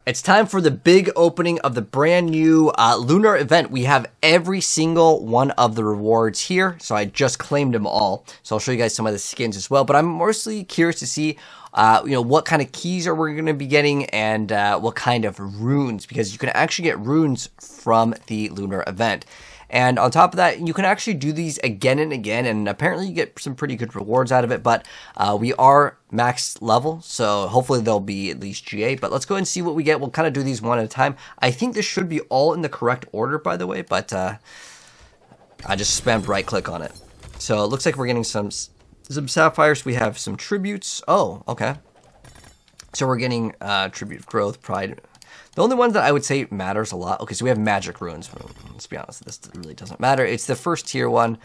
It's time for the big opening of the brand new Lunar event. We have every single one of the rewards here, so I just claimed them all. So I'll show you guys some of the skins as well, but I'm mostly curious to see what kind of keys are we going to be getting and what kind of runes, because you can actually get runes from the Lunar event. And on top of that, you can actually do these again and again, and apparently you get some pretty good rewards out of it, but we are max level, so hopefully they'll be at least GA, but let's go ahead and see what we get. We'll kind of do these one at a time. I think this should be all in the correct order, by the way, but I just spammed right click on it. So it looks like we're getting some sapphires. We have some tributes. Oh, okay. So we're getting tribute of growth, pride. The only one that I would say matters a lot. Okay, so we have magic runes. Let's be honest, this really doesn't matter. It's the first tier one.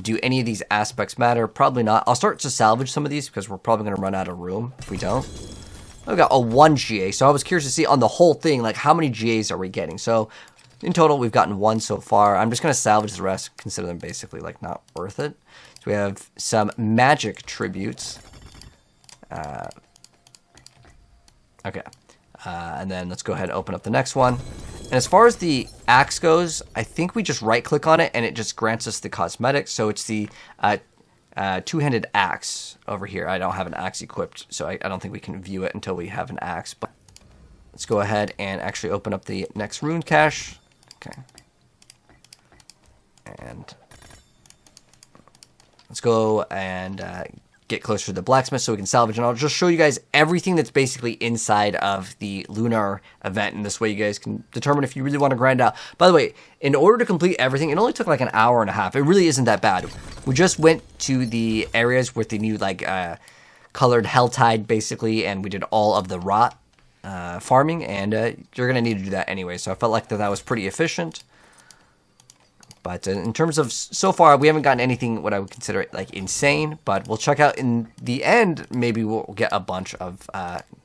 Do any of these aspects matter? Probably not. I'll start to salvage some of these because we're probably going to run out of room if we don't. I've got a 1 GA, so I was curious to see on the whole thing, like how many GAs are we getting? So in total, we've gotten 1 so far. I'm just going to salvage the rest, consider them basically like not worth it. So we have some magic tributes. Okay. And then let's go ahead and open up the next one. And as far as the axe goes, I think we just right click on it and it just grants us the cosmetics. So it's the two-handed axe over here. I don't have an axe equipped, so I don't think we can view it until we have an axe. But let's go ahead and actually open up the next rune cache. Okay. And let's go and get closer to the blacksmith so we can salvage, and I'll just show you guys everything that's basically inside of the Lunar event, and this way you guys can determine if you really want to grind out. By the way, in order to complete everything, it only took like an hour and a half. It really isn't that bad. We just went to the areas with the new like colored helltide basically, and we did all of the rot farming, and you're gonna need to do that anyway, so I felt like that was pretty efficient. But in terms of so far, we haven't gotten anything what I would consider like insane. But we'll check out in the end. Maybe we'll get a bunch of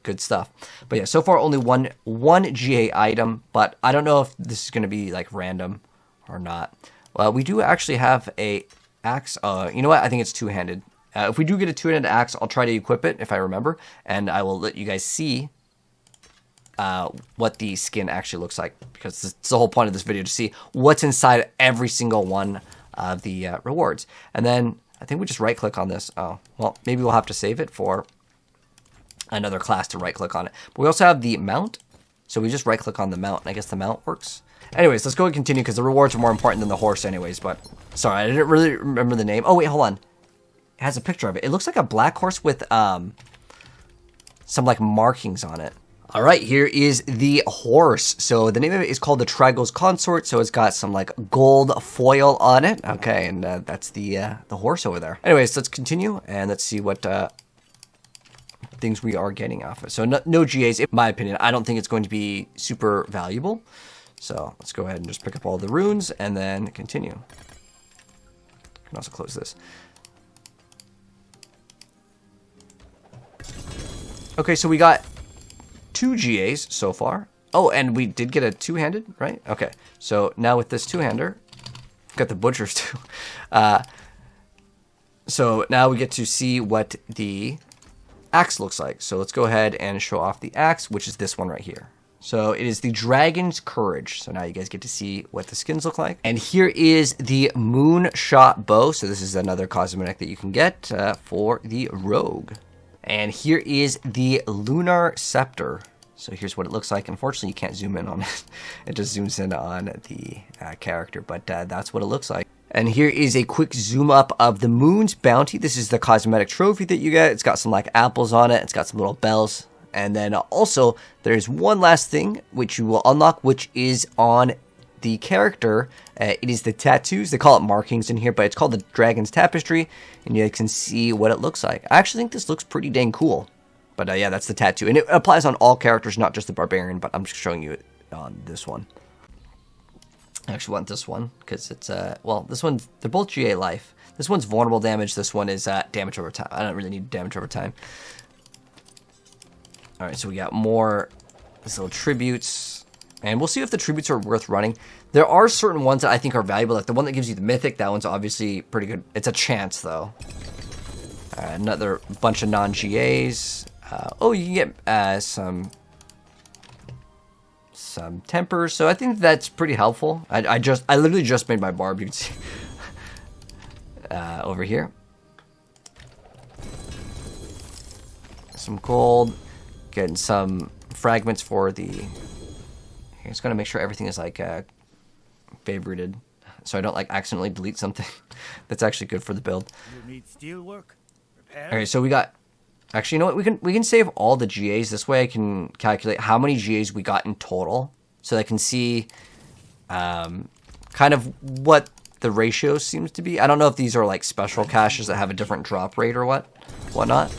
good stuff. But yeah, so far only one GA item. But I don't know if this is going to be like random or not. Well, we do actually have a axe. You know what? I think it's two-handed. If we do get a two-handed axe, I'll try to equip it if I remember, and I will let you guys see what the skin actually looks like, because it's the whole point of this video, to see what's inside every single one of the rewards. And then I think we just right click on this. Oh, well, maybe we'll have to save it for another class to right click on it. But we also have the mount, so we just right click on the mount, and I guess the mount works. Anyways, let's go and continue because the rewards are more important than the horse anyways. But sorry, I didn't really remember the name. Oh wait, hold on. It has a picture of it. It looks like a black horse with some like markings on it. All right, here is the horse. So the name of it is called the Trigal's Consort. So it's got some like gold foil on it. Okay, and that's the horse over there. Anyways, let's continue and let's see what things we are getting off it. So no GAs, in my opinion. I don't think it's going to be super valuable. So let's go ahead and just pick up all the runes and then continue. I can also close this. Okay, so we got 2 GAs so far. Oh, and we did get a two-handed, right? Okay, so now with this two-hander, got the butchers too. So now we get to see what the axe looks like. So let's go ahead and show off the axe, which is this one right here. So it is the Dragon's Courage. So now you guys get to see what the skins look like. And here is the Moonshot Bow. So this is another cosmetic that you can get for the Rogue. And here is the Lunar Scepter. So here's what it looks like. Unfortunately, you can't zoom in on it. It just zooms in on the character, but that's what it looks like. And here is a quick zoom up of the Moon's Bounty. This is the cosmetic trophy that you get. It's got some like apples on it. It's got some little bells. And then also there's one last thing which you will unlock, which is on the character. It is the tattoos. They call it markings in here, but it's called the Dragon's Tapestry, and you can see what it looks like. I actually think this looks pretty dang cool. But yeah, that's the tattoo, and it applies on all characters, not just the barbarian. But I'm just showing you it on this one. I actually want this one because it's well, this one, they're both GA life. This one's vulnerable damage. This one is damage over time. I don't really need damage over time. All right, so we got more these little tributes. And we'll see if the tributes are worth running. There are certain ones that I think are valuable, like the one that gives you the mythic. That one's obviously pretty good. It's a chance, though. Another bunch of non-GAs. Oh, you can get some some tempers. So I think that's pretty helpful. I literally just made my barb. You can see over here. Some gold, getting some fragments for the. I'm just gonna make sure everything is like favorited, so I don't like accidentally delete something. That's actually good for the build. You need steel work. Okay, so we got. Actually, you know what? We can save all the GAs. This way, I can calculate how many GAs we got in total, so I can see kind of what the ratio seems to be. I don't know if these are like special caches that have a different drop rate or whatnot.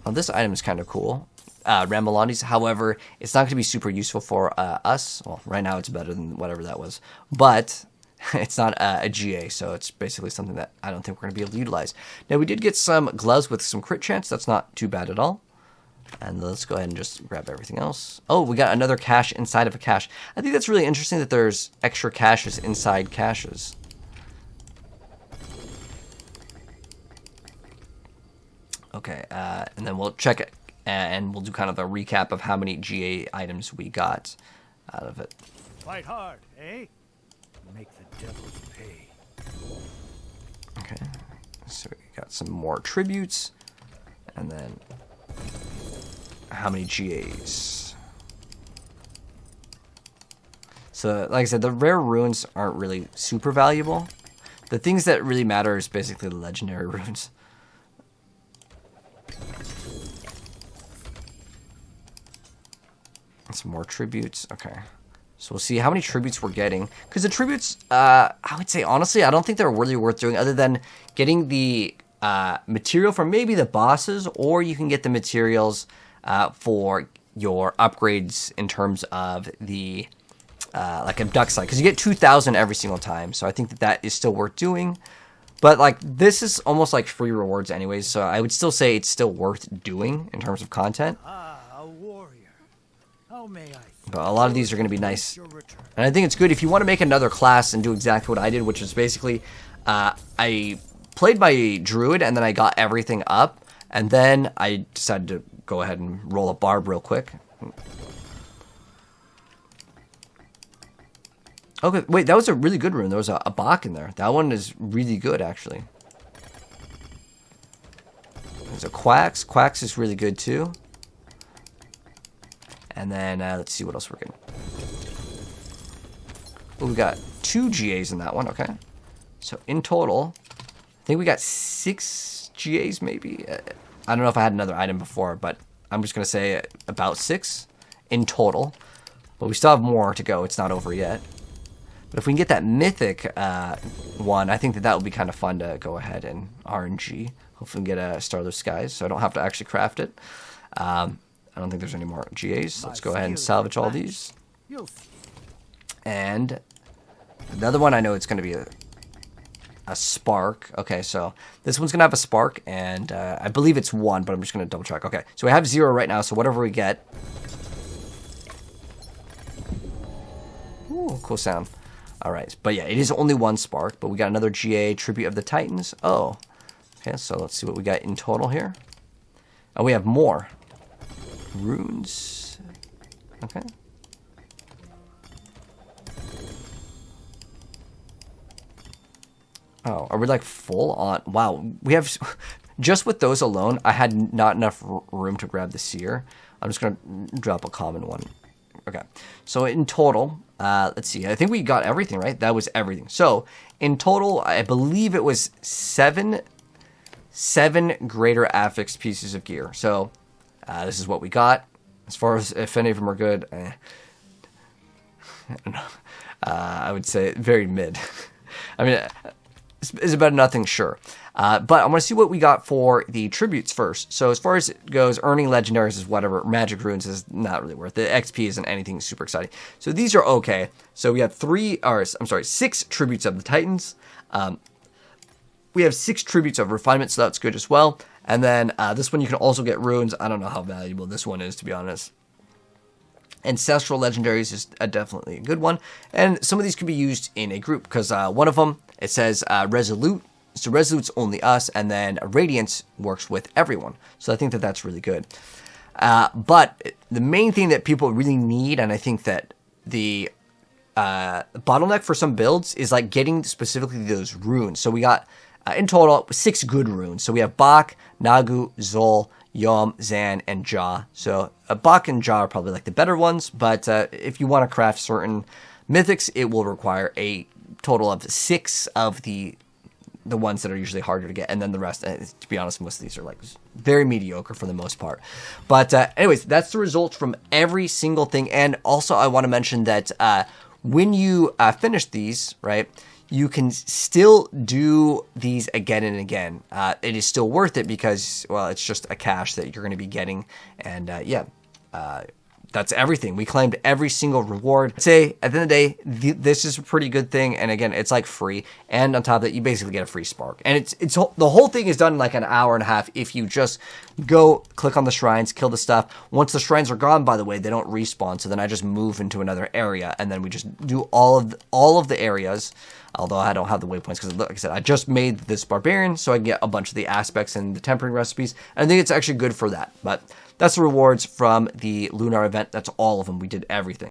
Oh, this item is kind of cool. Ramalanis, however, it's not going to be super useful for us. Well, right now it's better than whatever that was, but it's not a GA, so it's basically something that I don't think we're going to be able to utilize. Now, we did get some gloves with some crit chance. That's not too bad at all. And let's go ahead and just grab everything else. Oh, we got another cache inside of a cache. I think that's really interesting that there's extra caches inside caches. Okay, and then we'll check it, and we'll do kind of a recap of how many GA items we got out of it. Fight hard, eh? Make the devils pay. Okay, so we got some more tributes, and then how many GAs? So, like I said, the rare runes aren't really super valuable. The things that really matter is basically the legendary runes. Some more tributes. Okay. So we'll see how many tributes we're getting. Because the tributes, I would say, honestly, I don't think they're really worth doing other than getting the material from maybe the bosses, or you can get the materials for your upgrades in terms of the, like, abduct site. Because you get 2,000 every single time. So I think that that is still worth doing. But, like, this is almost like free rewards anyways. So I would still say it's still worth doing in terms of content. A warrior. How may I? But a lot of these are going to be nice. And I think it's good if you want to make another class and do exactly what I did, which is basically I played my druid and then I got everything up. And then I decided to go ahead and roll a barb real quick. Okay, wait, that was a really good rune. There was a Bach in there. That one is really good, actually. There's a Quacks. Quacks is really good, too. And then, let's see what else we're getting. Oh, we got 2 GAs in that one, okay. So, in total, I think we got 6 GAs, maybe. I don't know if I had another item before, but I'm just going to say about 6 in total. But we still have more to go. It's not over yet. But if we can get that mythic one, I think that would be kind of fun to go ahead and RNG. Hopefully we can get a Starless Skies, so I don't have to actually craft it. I don't think there's any more GAs. Let's go ahead and salvage all these. And another one, I know it's going to be a spark. Okay, so this one's going to have a spark, and I believe it's 1, but I'm just going to double check. Okay, so we have 0 right now, so whatever we get. Ooh, cool sound. All right, but yeah, it is only 1 spark, but we got another GA, Tribute of the Titans. Oh, okay, so let's see what we got in total here. Oh, we have more. Runes. Okay. Oh, are we like full on? Wow, we have, just with those alone, I had not enough room to grab the Seer. I'm just going to drop a common one. Okay, so in total, let's see, I think we got everything, right? That was everything. So in total, I believe it was 7 greater affix pieces of gear. So this is what we got. As far as if any of them are good, I don't know. I would say very mid. I mean, it's about nothing, sure. But I want to see what we got for the tributes first. So as far as it goes, earning legendaries is whatever. Magic runes is not really worth it. XP isn't anything super exciting. So these are okay. So we have 6 tributes of the Titans. We have 6 tributes of refinement, so that's good as well. And then this one you can also get runes. I don't know how valuable this one is, to be honest. Ancestral legendaries is definitely a good one. And some of these can be used in a group, because one of them, it says Resolute. So Resolute's only us, and then Radiance works with everyone. So I think that that's really good. But the main thing that people really need, and I think that the bottleneck for some builds, is like getting specifically those runes. So we got in total 6 good runes. So we have Bach, Nagu, Zol, Yom, Zan, and Ja. So Bach and Ja are probably like the better ones, but if you want to craft certain mythics, it will require a total of 6 of the ones that are usually harder to get, and then the rest, to be honest, most of these are like very mediocre for the most part. But anyways, that's the results from every single thing. And also I want to mention that when you finish these, right, you can still do these again and again. It is still worth it because, well, it's just a cache that you're going to be getting. And that's everything. We claimed every single reward. I'd say at the end of the day, this is a pretty good thing. And again, it's like free. And on top of that, you basically get a free spark. And it's the whole thing is done in like an hour and a half if you just go click on the shrines, kill the stuff. Once the shrines are gone, by the way, they don't respawn. So then I just move into another area, and then we just do all of the areas. Although I don't have the waypoints because, like I said, I just made this barbarian so I can get a bunch of the aspects and the tempering recipes. And I think it's actually good for that. But that's the rewards from the Lunar event. That's all of them. We did everything.